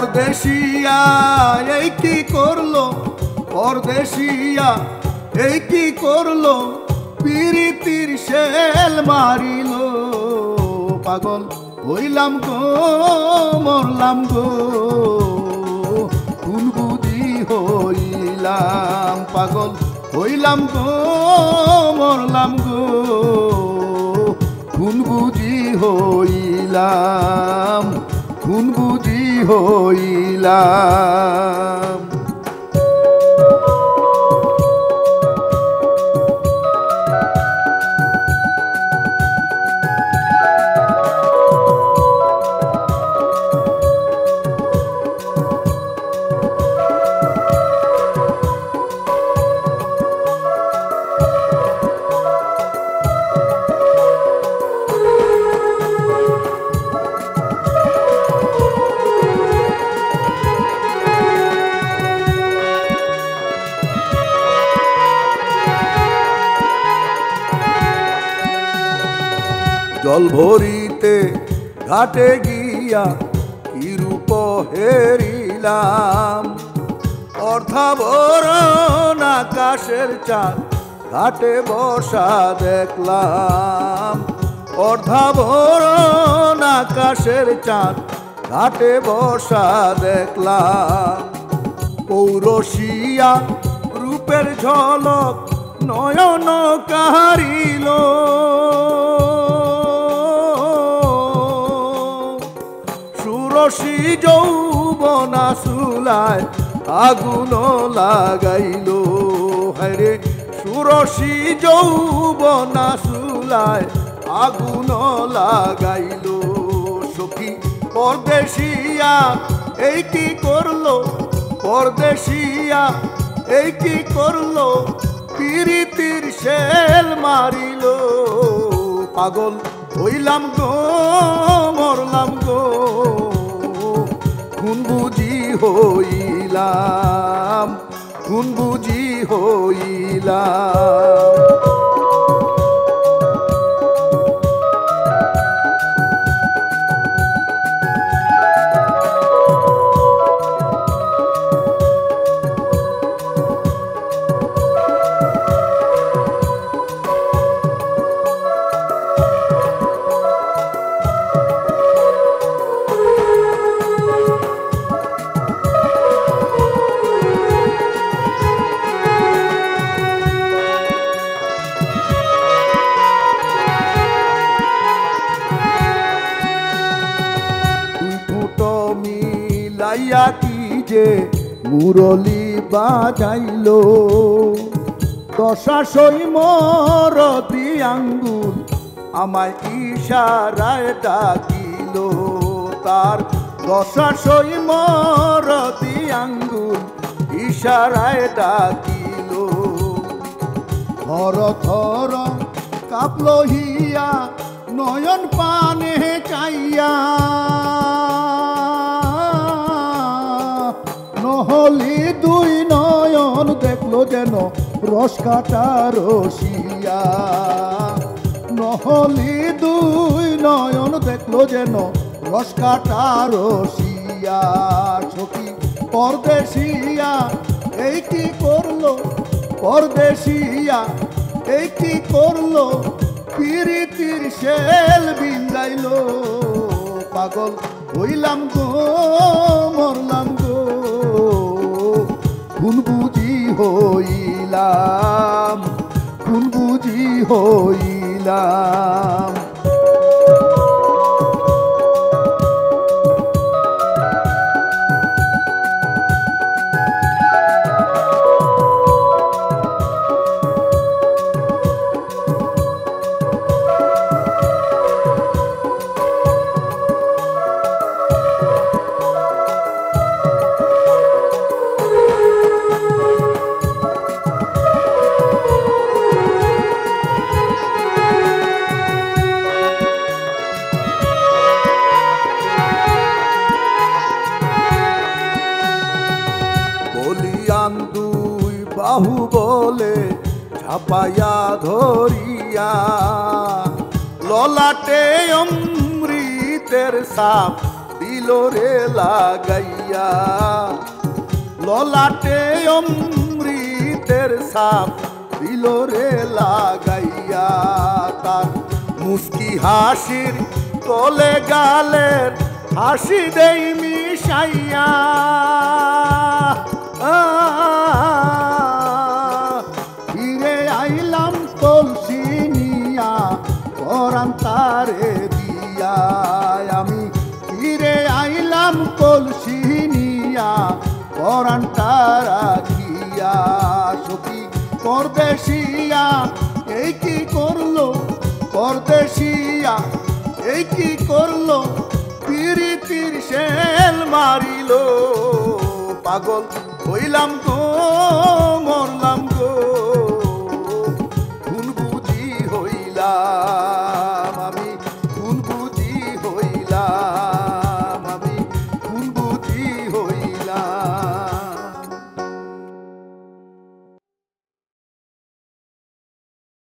পরদেশিয়া এই কি করলো, পরদেশিয়া এই কি করলো, পিরিতির শেল মারিল। পাগল হইলাম গো, মরলাম গো, কোন বুঝি হইলাম। পাগল হইলাম গো, মরলাম গো, কোন বুঝি হইলাম, কোন বুঝি হইলাম। জল ভরিতে ঘাটে গিয়া কি রূপ হেরিলাম, অর্ধাবরণ আকাশের চাঁদ ঘাটে বসা দেখলাম। অর্ধাবরণ আকাশের চাঁদ ঘাটে বসা দেখলাম। পৌরসিয়া রূপের ঝলক নয়ন কাহারিল, সুরসী যৌবনা চুলায় আগুন লাগাইল। হরে সুরসী যৌবনা চুলায় আগুন লাগাইল। সখী পরদেশিয়া এই কি করলো, পরদেশিয়া এই কি করলো, পিরিতির শেল মারিল। পাগল হইলাম গো, মরলাম গো, কোন বুঝি হইলাম, কোন বুঝি হইলাম। মিলাইয়া কি যে মুরলি বাজাইল, দশাশই মরতি আঙ্গুল আমায় ইশারায় ডাকিল। তার দশাশই মরতি আঙ্গুল ইশারায় ডাকিল। থর থর কাঁপল হিয়া নয়ন পানে চাইয়া, নহলি দুই নয়ন দেখলো যেন রস কাটা রসিয়া। নহলি দুই নয়ন দেখলো যেন রস কাটা রসিয়া। সখী পরদেশিয়া এই কি করলো, পরদেশিয়া এই কি করলো, পিরিতির শেল বিন্দাইল। পাগল হইলাম গো, মরলাম গো, কোন বুঝি হইলাম, কোন বুঝি হইলাম। দুই বাহু বলে ঝাপাইয়া ধরিয়া, ললাটে অমৃতের সাপ দিল রে লাগাইয়া ললাটে অমৃতের সাপ দিল রে লাগাইয়া তার মুস্কি হাসির তলে গালের হাসি দেই মিশাইয়া ফিরে আইলাম কলসি নিয়া পরাণ তারে দিয়া আমি ফিরে আইলাম কলসি নিয়া পরাণ তারা দিয়া সখী পরদেশিয়া এই কি করলো পরদেশিয়া এই কি করলো পিরিতির শেল মারিল পাগল হইলাম গো